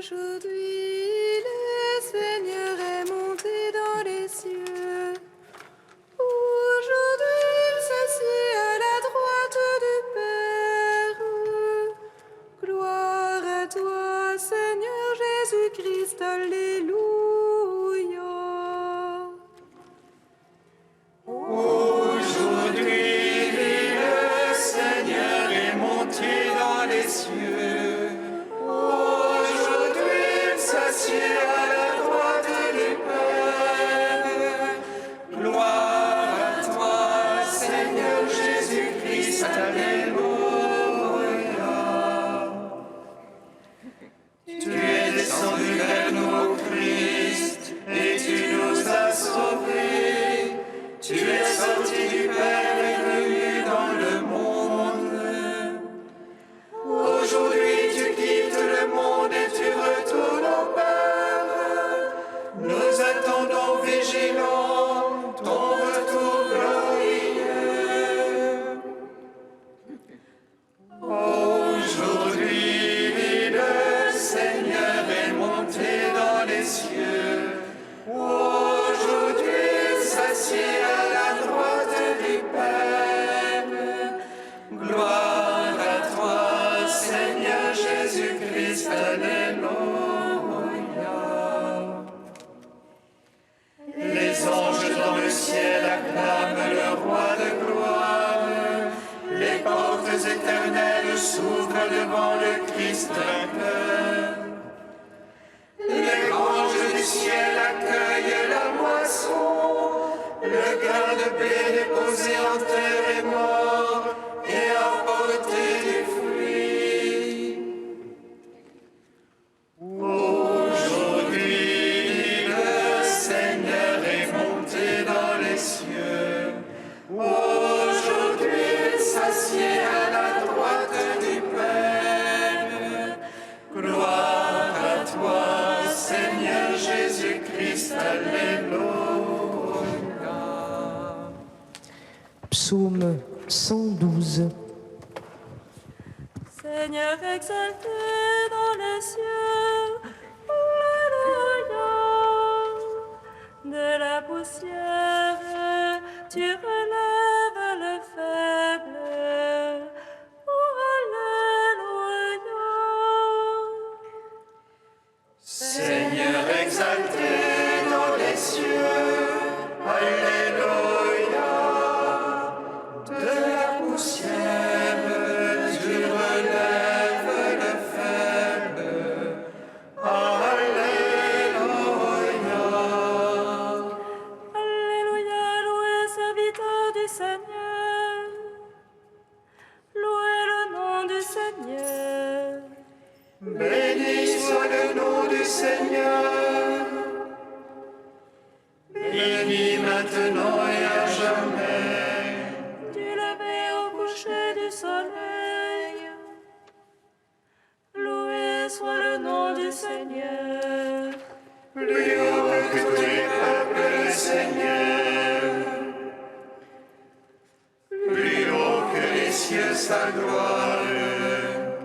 Aujourd'hui, le Seigneur est monté dans les cieux. Aujourd'hui, il s'assied à la droite du Père. Gloire à toi, Seigneur Jésus-Christ. Alléluia. Aujourd'hui, le Seigneur est monté dans les cieux. Aujourd'hui, il s'assied à la droite du Père. Gloire à toi, Seigneur Jésus-Christ. Alléluia. Tu es descendu vers nous, Christ, et tu nous as sauvés. Tu es sorti du Père et venu dans le monde. Aujourd'hui, tu quittes le monde et tu retournes au Père. Nous attendons vigilants ton retour glorieux. Aujourd'hui, le Seigneur est monté dans les cieux. Aujourd'hui, il s'assied à la droite du Père. Gloire à toi, Seigneur Jésus-Christ. Alléluia. Les anges dans le ciel acclament le roi de gloire. Les portes éternelles s'ouvrent devant le Christ vainqueur. Les granges du ciel accueillent la moisson. Le grain de blé déposé en terre est mort et a porté du fruit. Aujourd'hui, le Seigneur est monté dans les cieux. Aujourd'hui, il s'assied à la droite du Père. Gloire à toi, Seigneur Jésus-Christ. Alléluia. Psaume 112. Seigneur exalté dans les cieux, Alléluia. De la poussière, tu relèves le faible, Alléluia. Seigneur exalté dans les cieux, Alléluia. De la poussière, tu relèves le faible, Alléluia. Alléluia, louez serviteur du Seigneur. Louez le nom du Seigneur. Béni soit le nom du Seigneur, béni maintenant et à jamais. Du lever au coucher du soleil. Loué soit le nom du Seigneur. Plus haut que tous les peuples, le Seigneur. Plus haut que les cieux, sa gloire.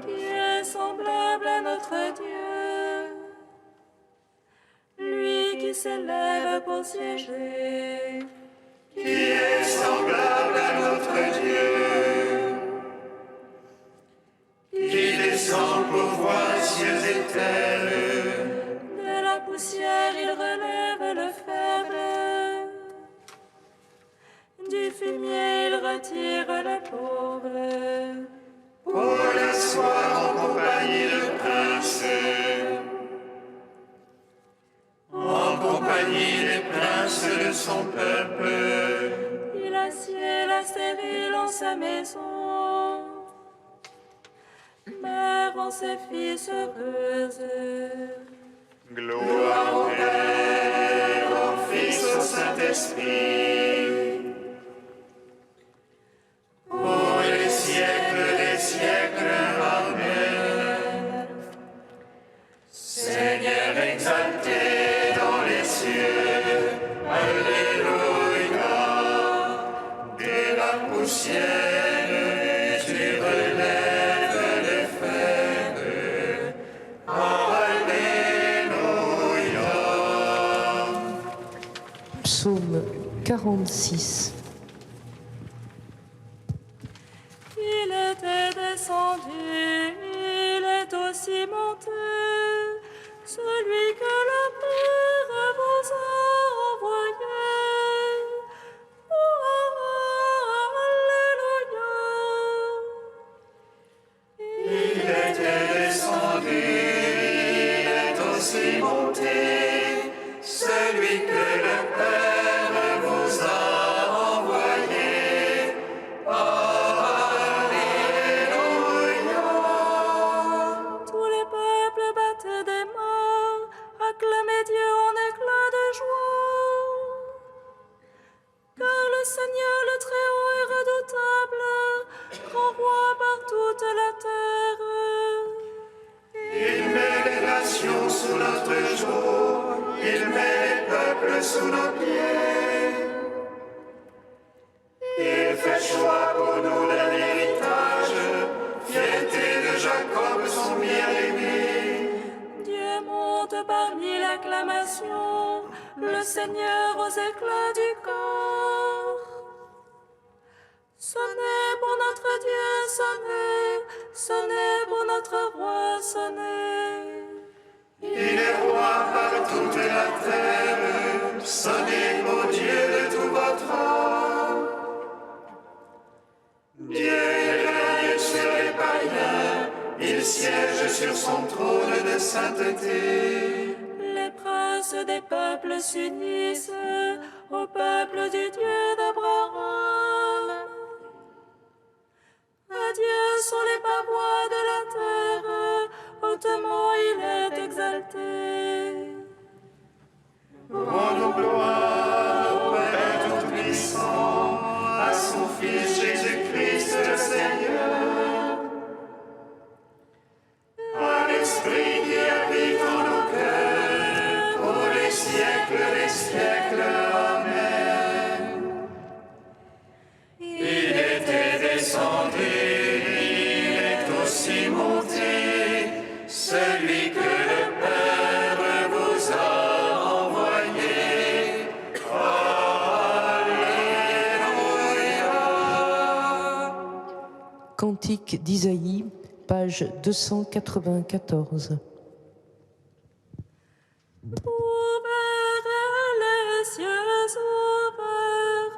Qui est semblable à notre Dieu. Lui qui s'élève pour siéger. Qui est semblable à notre Dieu. Qui descend pour voir cieux et terre. De la poussière il relève le faible. Du fumier il retire le pauvre. Pour l'asseoir en compagnie de princes. En compagnie des princes de son peuple. Il assied la stérile en sa maison. Mère en ses fils heureuses. Gloire au Père, au Fils, au Saint-Esprit. Pour les siècles des siècles. Amen. Seigneur exalté dans les cieux. Alléluia. De la poussière, tu relèves les faibles. Alléluia. 46. Il était descendu, il est aussi monté, celui que le Père vous a envoyé. Oh, Alléluia. Il était descendu, il est aussi monté, celui que le Père vous a envoyé. Alléluia. Tous les peuples battaient des mains, acclamaient Dieu en éclats de joie. Car le Seigneur le Très-Haut est redoutable, grand roi par toute la terre. Il met les nations sous notre joug, il met les peuples sous nos pieds. Il fait choix pour nous d'un héritage, fierté de Jacob son bien-aimé. Dieu monte parmi l'acclamation, le Seigneur aux éclats du corps. Sonnez pour notre Dieu, sonnez, sonnez pour notre roi, sonnez. Il est roi par toute la terre, sonnez au Dieu de tout votre âme. Dieu règne sur les païens, il siège sur son trône de sainteté. Les princes des peuples s'unissent au peuple du Dieu d'Abraham. À Dieu sont les pavois de la terre, hautement il est exalté. Rendons gloire au Père Tout-Puissant, à son Fils Jésus-Christ le Seigneur, à l'Esprit qui habite en nos cœurs, pour les siècles des siècles. Amen. Il était descendu, il est aussi monté, celui que le Père vous a envoyé. Alléluia. Cantique d'Isaïe, page 294. Ouvrez les cieux ouverts,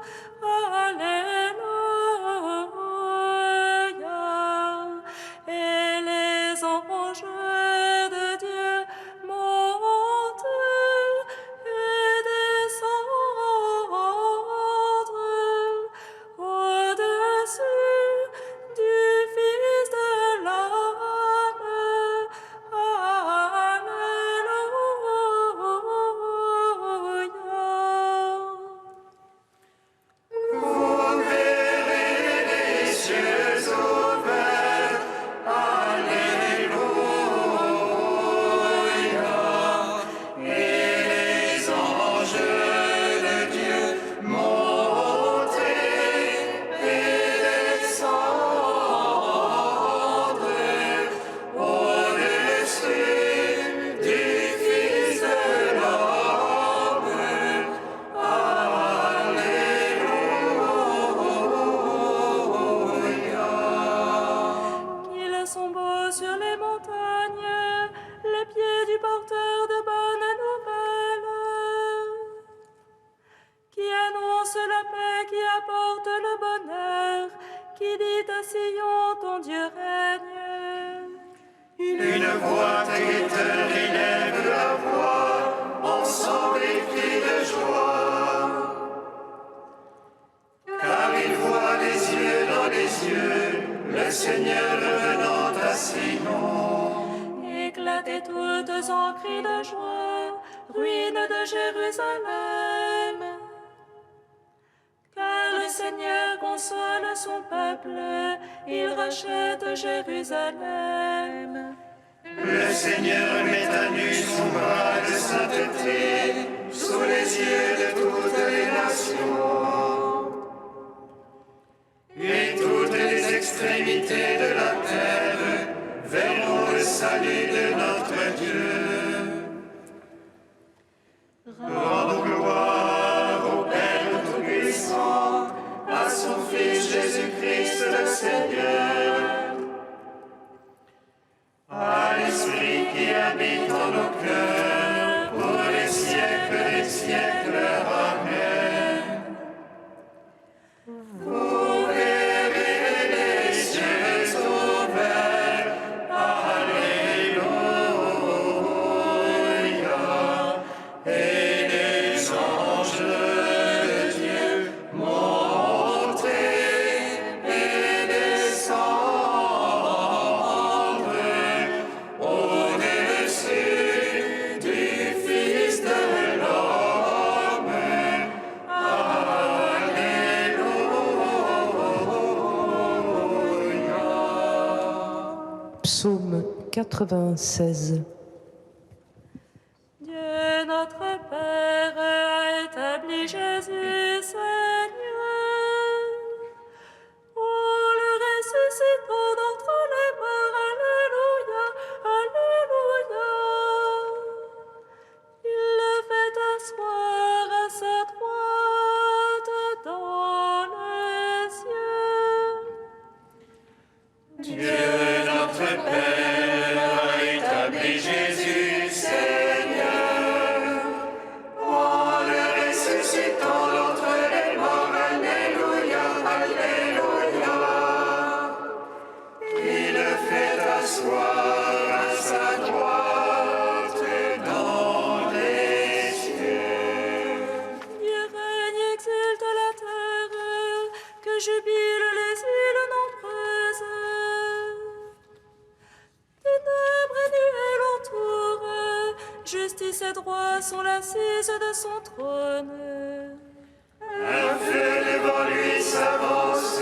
Alléluia. Et les anges de Dieu montent et descendent au-dessus du Fils de l'homme. Alléluia. Vous verrez les cieux ouverts. Alléluia. Et les anges de Dieu monter et descendre au-dessus du Fils de l'homme. Qu'ils sont beaux sur les montagnes, les pieds du porteur de bonnes nouvelles, qui annonce la paix, qui apporte le bonheur, qui dit à Sion, ton Dieu règne. Une voix d'aigreur élève la voix, ensemble les cris de joie. Car il voit les yeux dans les yeux, le Seigneur revenant à Sion. Éclatez toutes en cris de joie, ruines de Jérusalem. Car le Seigneur console son peuple, il rachète Jérusalem. Le Seigneur met à nu son bras de sainteté sous les yeux de toutes les nations. Et toutes les extrémités de la terre verront le salut de notre Dieu. Rendons gloire au Père Tout-Puissant, Psaume 96. Dieu notre Père a établi Jésus Seigneur, en le ressuscitant d'entre les morts. Alléluia, Alléluia. Il le fait asseoir à sa droite dans les cieux. Dieu notre Père a établi Jésus Seigneur, en le ressuscitant d'entre les morts. Alléluia, Alléluia. Il le fait asseoir à sa droite dans les cieux. Dieu règne, exulte la terre, que jubilent les îles nombreuses. Ténèbres et nuées l'entourent, justice et droit sont l'assise de son trône. Un feu devant lui s'avance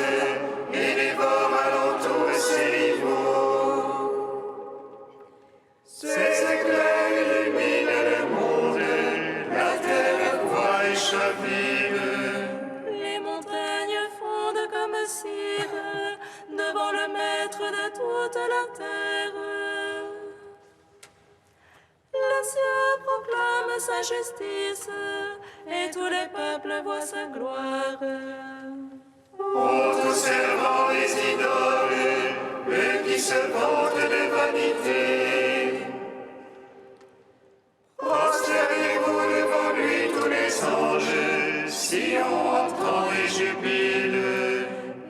et dévore alentour ses rivaux. Ses éclairs illuminent le monde, la terre croît et chavire. Les montagnes fondent comme cire devant le maître de toute la terre. Les cieux proclament sa justice et tous les peuples voient sa gloire. Honte aux servants des idoles, eux qui se vantent de vanité. Prosternez-vous devant lui tous les anges, Sion entend et jubile.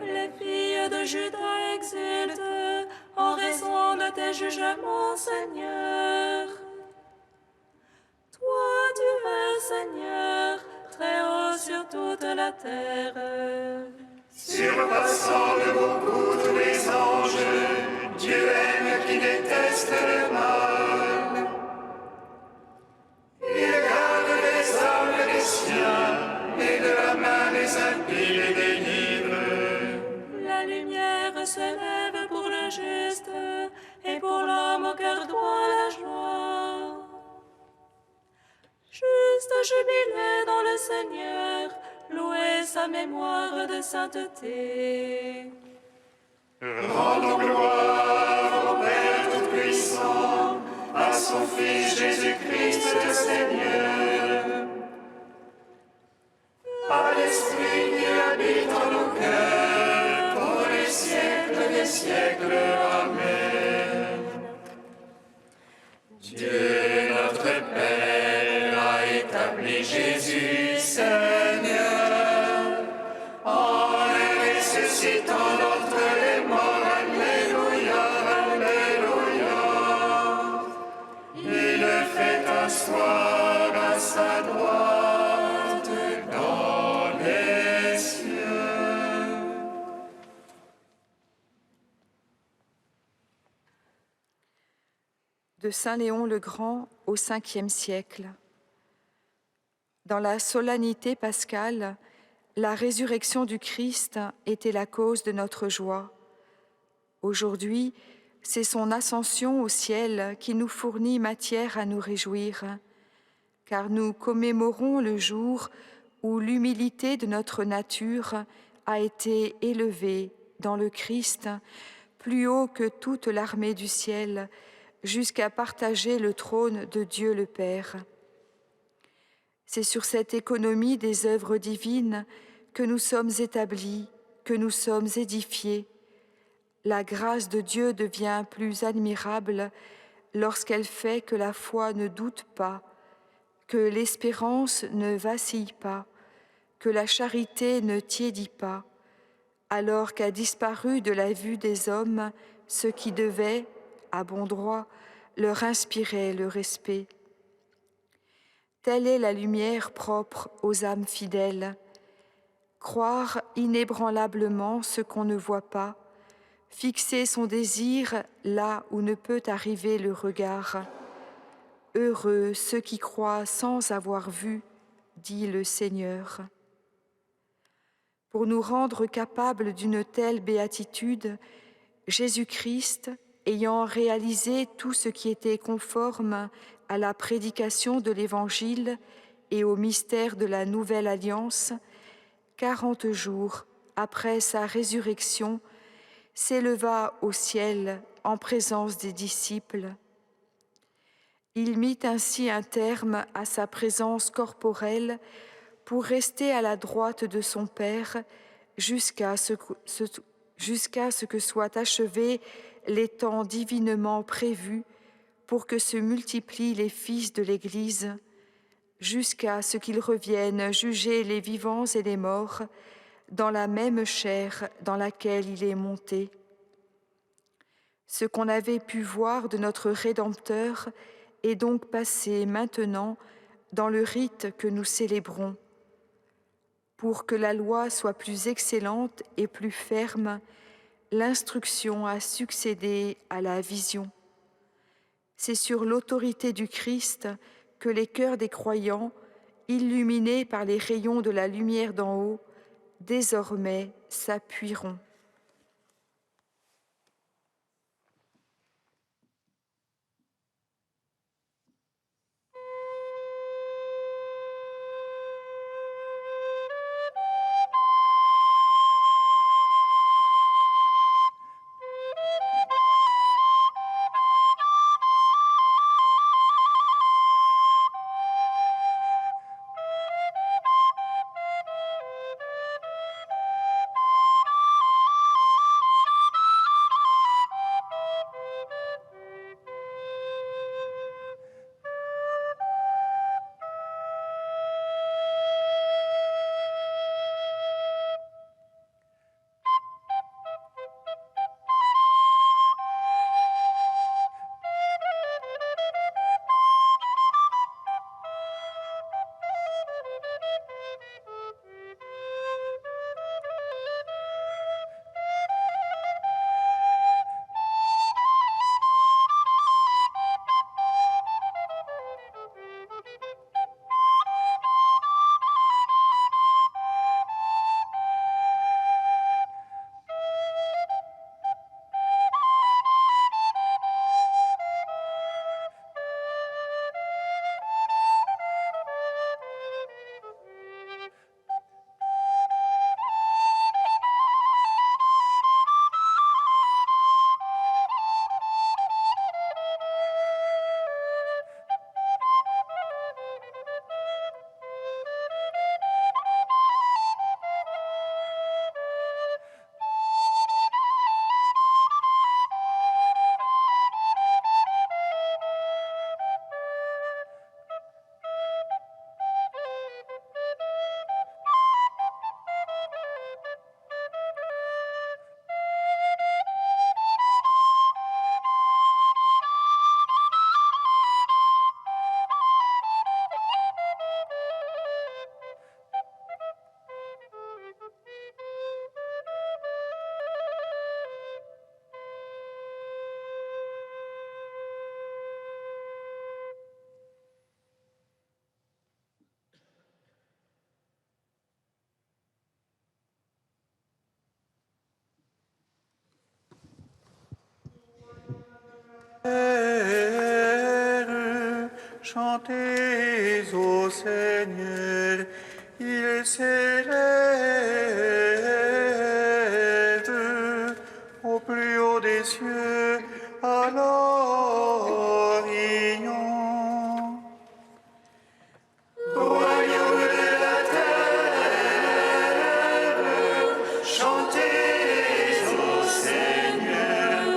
Les filles de Juda exultent en raison de tes jugements, Seigneur. Toi, tu es Seigneur, très haut sur toute la terre. Surpassant de beaucoup tous les anges, Dieu aime qui déteste le mal. Il garde les âmes des siens, et de la main des impies les délivre. La lumière se lève pour le juste, et pour l'homme au cœur droit la joie. Juste jubilé dans le Seigneur, louez sa mémoire de sainteté. Rendons gloire au Père Tout-Puissant, à son Fils Jésus-Christ le Seigneur, à l'Esprit qui habite en nos cœurs, pour les siècles des siècles. Amen. Dieu notre Père a établi Jésus Seigneur, en le ressuscitant d'entre les morts. Alléluia, Alléluia. Il le fait asseoir à sa droite dans les cieux. De Saint Léon le Grand au Ve siècle. Dans la solennité pascale, la résurrection du Christ était la cause de notre joie. Aujourd'hui, c'est son ascension au ciel qui nous fournit matière à nous réjouir, car nous commémorons le jour où l'humilité de notre nature a été élevée dans le Christ plus haut que toute l'armée du ciel, jusqu'à partager le trône de Dieu le Père. C'est sur cette économie des œuvres divines que nous sommes établis, que nous sommes édifiés. La grâce de Dieu devient plus admirable lorsqu'elle fait que la foi ne doute pas, que l'espérance ne vacille pas, que la charité ne tiédit pas, alors qu'a disparu de la vue des hommes ce qui devait, à bon droit, leur inspirer le respect. Telle est la lumière propre aux âmes fidèles. Croire inébranlablement ce qu'on ne voit pas, fixer son désir là où ne peut arriver le regard. Heureux ceux qui croient sans avoir vu, dit le Seigneur. Pour nous rendre capables d'une telle béatitude, Jésus-Christ, ayant réalisé tout ce qui était conforme à la prédication de l'Évangile et au mystère de la Nouvelle Alliance, 40 jours après sa résurrection, s'éleva au ciel en présence des disciples. Il mit ainsi un terme à sa présence corporelle pour rester à la droite de son Père jusqu'à ce que soient achevés les temps divinement prévus pour que se multiplient les fils de l'Église, jusqu'à ce qu'il revienne juger les vivants et les morts dans la même chair dans laquelle il est monté. Ce qu'on avait pu voir de notre Rédempteur est donc passé maintenant dans le rite que nous célébrons. Pour que la loi soit plus excellente et plus ferme, l'instruction a succédé à la vision. C'est sur l'autorité du Christ que les cœurs des croyants, illuminés par les rayons de la lumière d'en haut, désormais s'appuieront. Chantez au Seigneur, il s'élève au plus haut des cieux, à l'Orient. Royaume de la terre, chantez au Seigneur,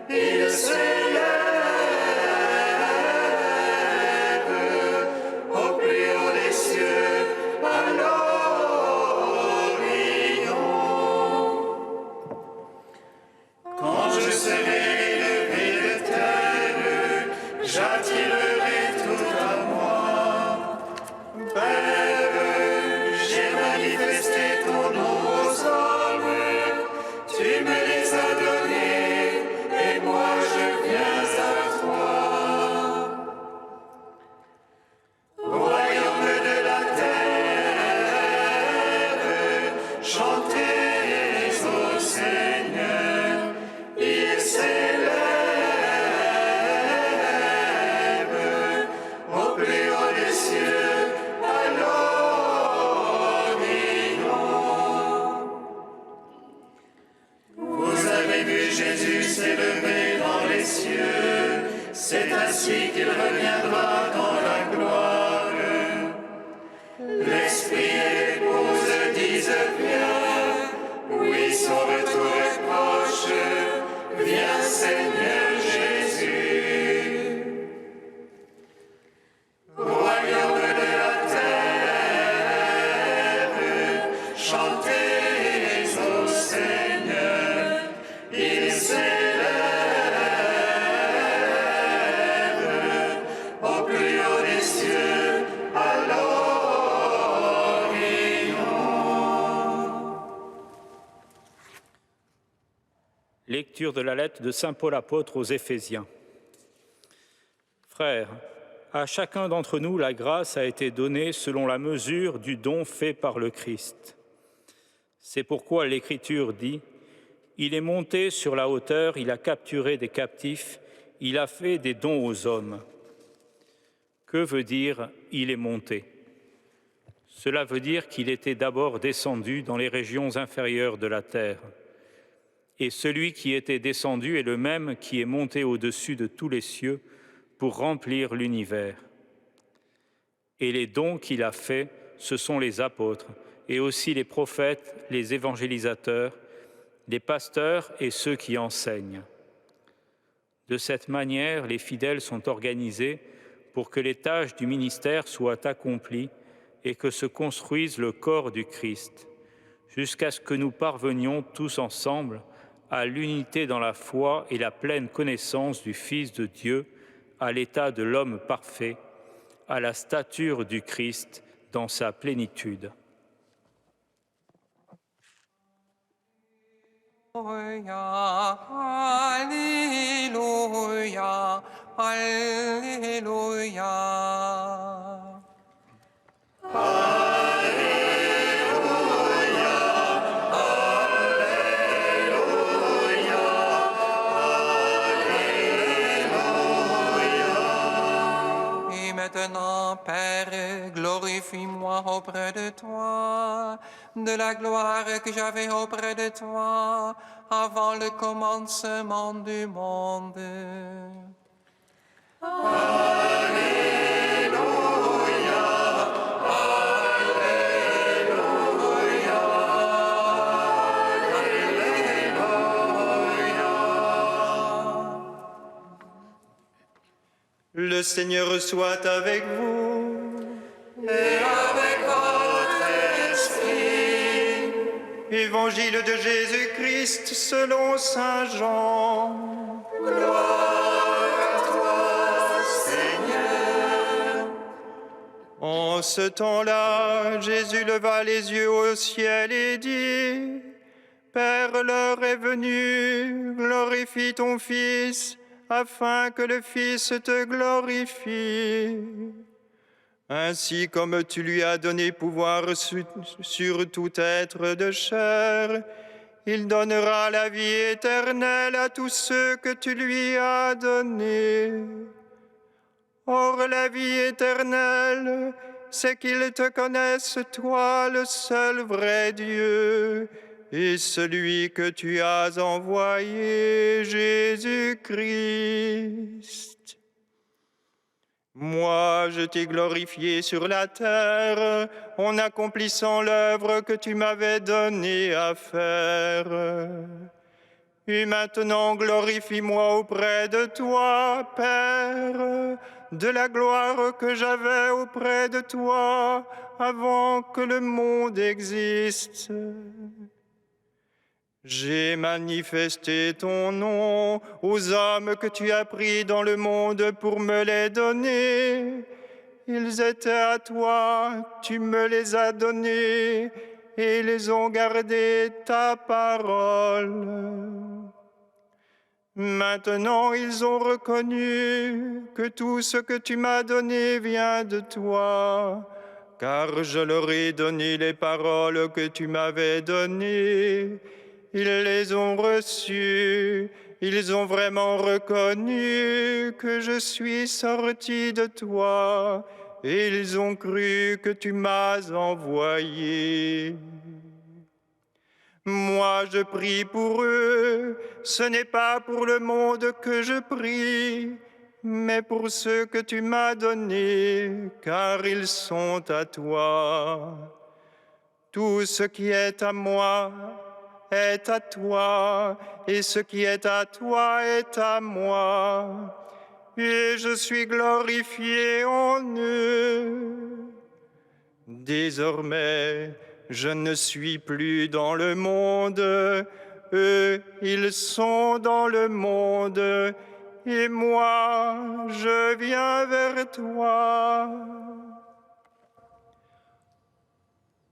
il s'élève au plus haut des cieux, à l'Orient. Quand je serai Jésus s'est levé dans les cieux, c'est ainsi qu'il reviendra dans la gloire. L'Esprit et l'épouse disent viens, oui, son retour est proche, viens Seigneur Jésus. Royaume de la terre, chantez au Seigneur, il s'élève au plus haut des cieux, à l'horizon. Lecture de la lettre de saint Paul apôtre aux Éphésiens. Frères, à chacun d'entre nous, la grâce a été donnée selon la mesure du don fait par le Christ. C'est pourquoi l'Écriture dit « Il est monté sur la hauteur, il a capturé des captifs, il a fait des dons aux hommes. » Que veut dire « il est monté » Cela veut dire qu'il était d'abord descendu dans les régions inférieures de la terre. Et celui qui était descendu est le même qui est monté au-dessus de tous les cieux pour remplir l'univers. Et les dons qu'il a faits, ce sont les apôtres, et aussi les prophètes, les évangélisateurs, les pasteurs et ceux qui enseignent. De cette manière, les fidèles sont organisés pour que les tâches du ministère soient accomplies et que se construise le corps du Christ, jusqu'à ce que nous parvenions tous ensemble à l'unité dans la foi et la pleine connaissance du Fils de Dieu, à l'état de l'homme parfait, à la stature du Christ dans sa plénitude. Alléluia, Alléluia, Alléluia. Et maintenant, Père, glorifie-moi auprès de toi, de la gloire que j'avais auprès de toi avant le commencement du monde. Le Seigneur soit avec vous. Et avec votre esprit. Évangile de Jésus-Christ selon saint Jean. Gloire à toi, Seigneur. En ce temps-là, Jésus leva les yeux au ciel et dit, Père, l'heure est venue, glorifie ton Fils, afin que le Fils te glorifie. Ainsi comme tu lui as donné pouvoir sur tout être de chair, il donnera la vie éternelle à tous ceux que tu lui as donnés. Or, la vie éternelle, c'est qu'ils te connaissent, toi, le seul vrai Dieu, et celui que tu as envoyé, Jésus-Christ. Moi, je t'ai glorifié sur la terre en accomplissant l'œuvre que tu m'avais donnée à faire. Et maintenant, glorifie-moi auprès de toi, Père, de la gloire que j'avais auprès de toi avant que le monde existe. J'ai manifesté ton nom aux hommes que tu as pris dans le monde pour me les donner. Ils étaient à toi, tu me les as donnés et ils ont gardé ta parole. Maintenant, ils ont reconnu que tout ce que tu m'as donné vient de toi, car je leur ai donné les paroles que tu m'avais données. Ils les ont reçues, ils ont vraiment reconnu que je suis sorti de toi, et ils ont cru que tu m'as envoyé. Moi, Moi, je prie pour eux. Ce n'est pas pour le monde que je prie, mais pour ceux que tu m'as donnés, car ils sont à toi. Tout ce qui est à moi est à toi, et ce qui est à toi est à moi. Et je suis glorifié en eux. Désormais, je ne suis plus dans le monde, eux, ils sont dans le monde, et moi, je viens vers toi.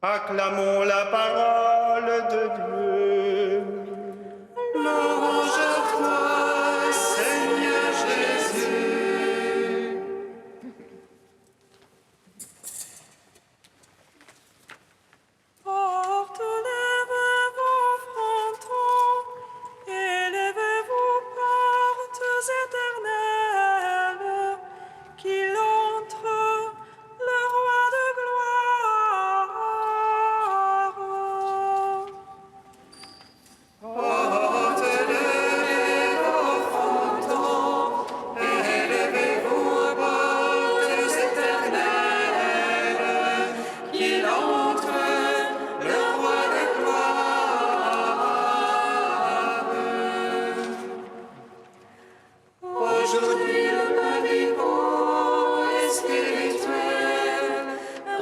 Acclamons la parole de Dieu. Louange à toi, Seigneur Jésus. Portes-lèvres vos frontons, élevez-vous portes éternelles, qu'il entre le roi de gloire. Portes-levez vos frontons, élevez-vous portes éternelles, qu'il entre le roi de gloire. Aujourd'hui, le pain vivant et spirituel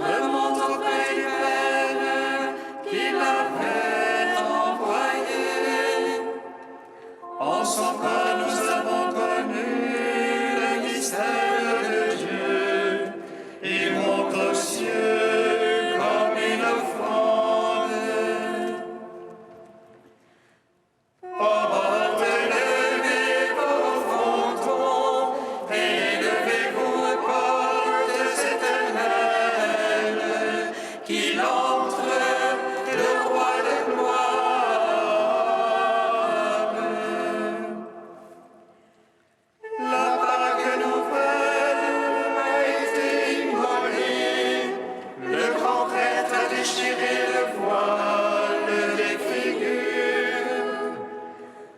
remonte auprès du Père qui l'avait envoyé. En son corps, nous avons connu le mystère de Dieu. Il monte aux cieux comme une offrande. Portes-levez vos frontons, élevez-vous portes éternelles, qu'il entre le roi de gloire. La Pâque nouvelle a été immolée, le grand prêtre a déchiré le voile des figures.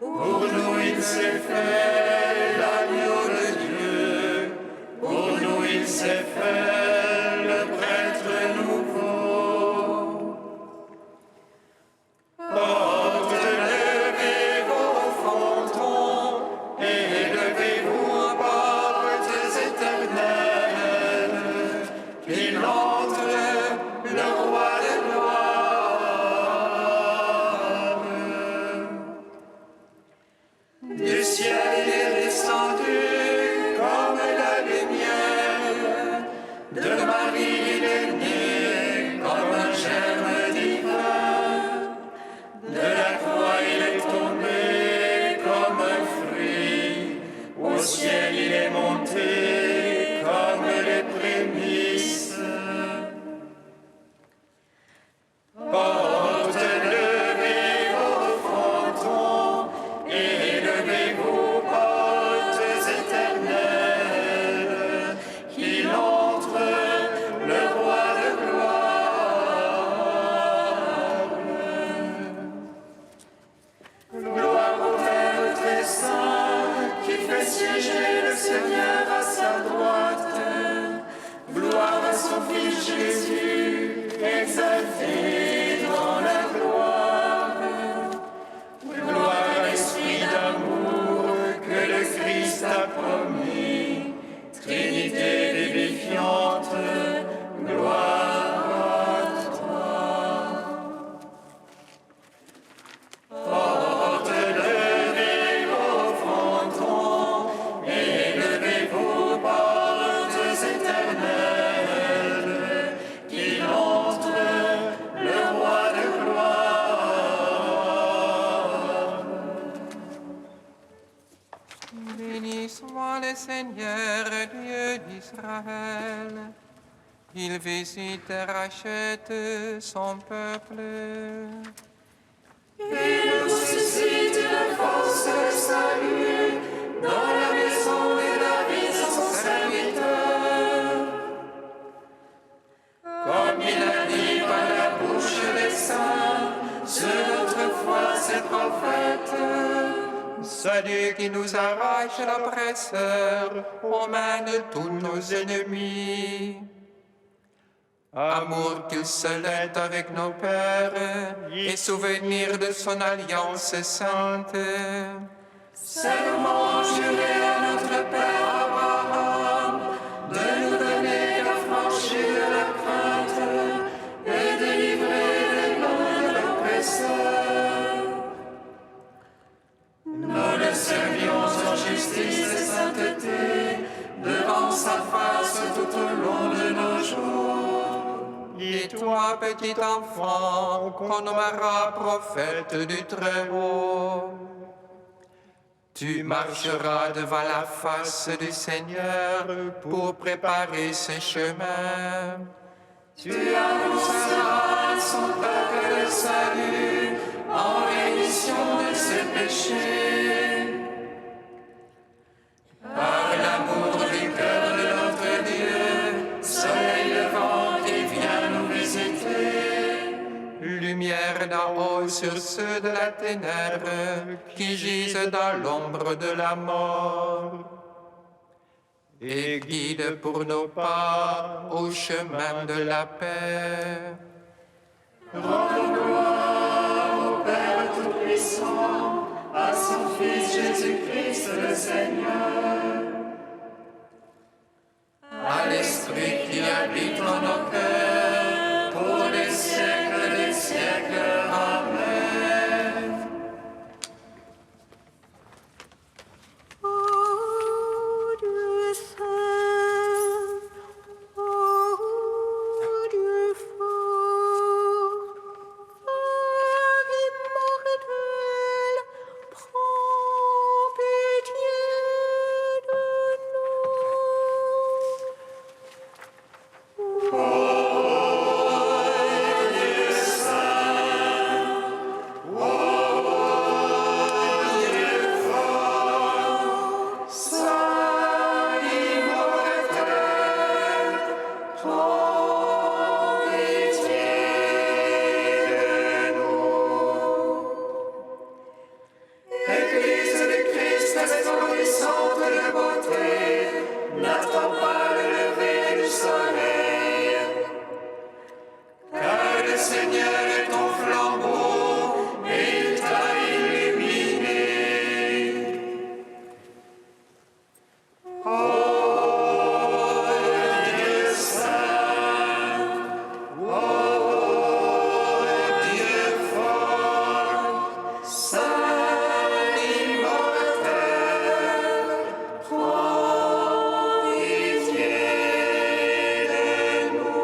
Pour nous, il s'est fait l'agneau de Dieu. Pour nous, il s'est fait le prêtre nouveau. Portes-levez vos frontons, élevez-vous portes éternelles, qu'il entre le roi de gloire. Du ciel il est descendu comme la lumière, de Marie il est né comme un germe divin, de la croix il est tombé comme un fruit, au ciel il est monté comme les prémices. Portes-levez vos frontons, élevez-vous portes éternelles, qu'il entre le roi de gloire. Gloire au Père très saint, qui fait siéger le Seigneur à sa droite. Gloire à son Fils Jésus, exalté dans la gloire. Gloire à l'Esprit d'amour que le Christ a promis, Trinité vivifiante, gloire à toi. Portes-levez vos frontons, élevez-vous portes éternelles, qu'il entre le roi de gloire. Béni soit le Seigneur Dieu d'Israël. Il visite et rachète son peuple. Il nous suscite une force de salut dans la maison de David, son serviteur. Comme il a dit par la bouche des saints, sur notre foi Celui qui nous arrache l'oppresseur aux mains de tous nos ennemis. Amour qu'il se lève avec nos pères et souvenir de son alliance sainte. Serment juré à notre Père Abraham de nous donner l'affranchir de la crainte et délivrer les mains de l'oppresseur. Nous le servions en justice et sainteté devant sa face tout au long de nos jours. Et toi, petit enfant, qu'on nommera prophète du Très-Haut, tu marcheras devant la face du Seigneur pour préparer ses chemins. Tu annonceras à son peuple le salut en rémission de ses péchés. Par l'amour du cœur de notre Dieu, soleil levant qui vient nous visiter. Lumière d'en haut sur ceux de la ténèbre qui gisent dans l'ombre de la mort. Et guide pour nos pas au chemin de la paix. Rendons gloire au Père Tout-Puissant, à son Fils Jésus-Christ le Seigneur. À l'Esprit qui habite en nos cœurs, pour les siècles des siècles. Amen. Ô Dieu saint, ô Dieu fort, Père immortel, prends pitié de Église du Christ, resplendissante de beauté, n'attends pas le lever du soleil. Car le Seigneur est ton flambeau et il t'a illuminé. Ô Dieu saint, ô Dieu fort, saint immortel, prends pitié de nous.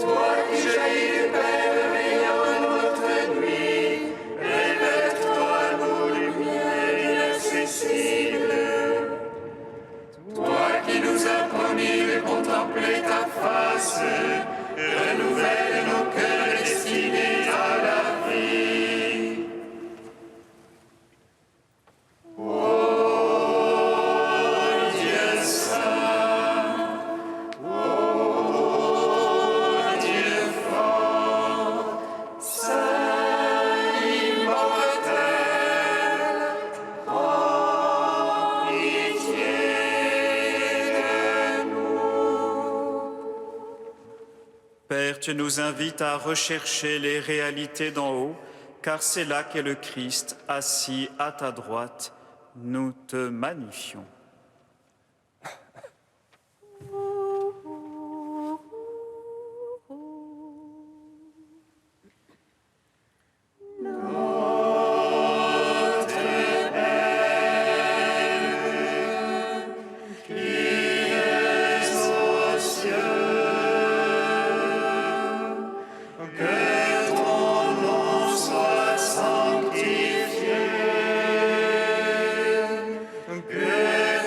Toi qui jaillis du Père, rayonne notre nuit, révèle-toi à nous, lumière inaccessible. Toi qui nous as promis de contempler ta face, renouvelle nos cœurs destinés à la vie. Ô Dieu saint, ô Dieu fort, saint immortel, prends pitié de nous. Père, tu nous invites à rechercher les réalités d'en haut, car c'est là qu'est le Christ, assis à ta droite. Nous te magnifions. Que ton nom soit sanctifié, que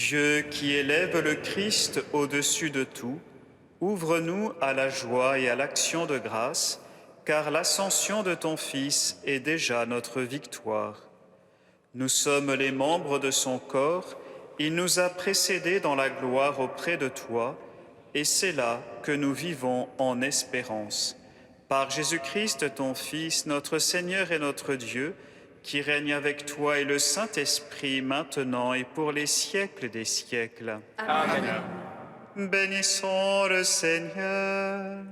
Dieu qui élève le Christ au-dessus de tout, ouvre-nous à la joie et à l'action de grâce, car l'ascension de ton Fils est déjà notre victoire. Nous sommes les membres de son corps, il nous a précédés dans la gloire auprès de toi, et c'est là que nous vivons en espérance. Par Jésus-Christ, ton Fils, notre Seigneur et notre Dieu, qui règne avec toi et le Saint-Esprit maintenant et pour les siècles des siècles. Amen. Bénissons le Seigneur.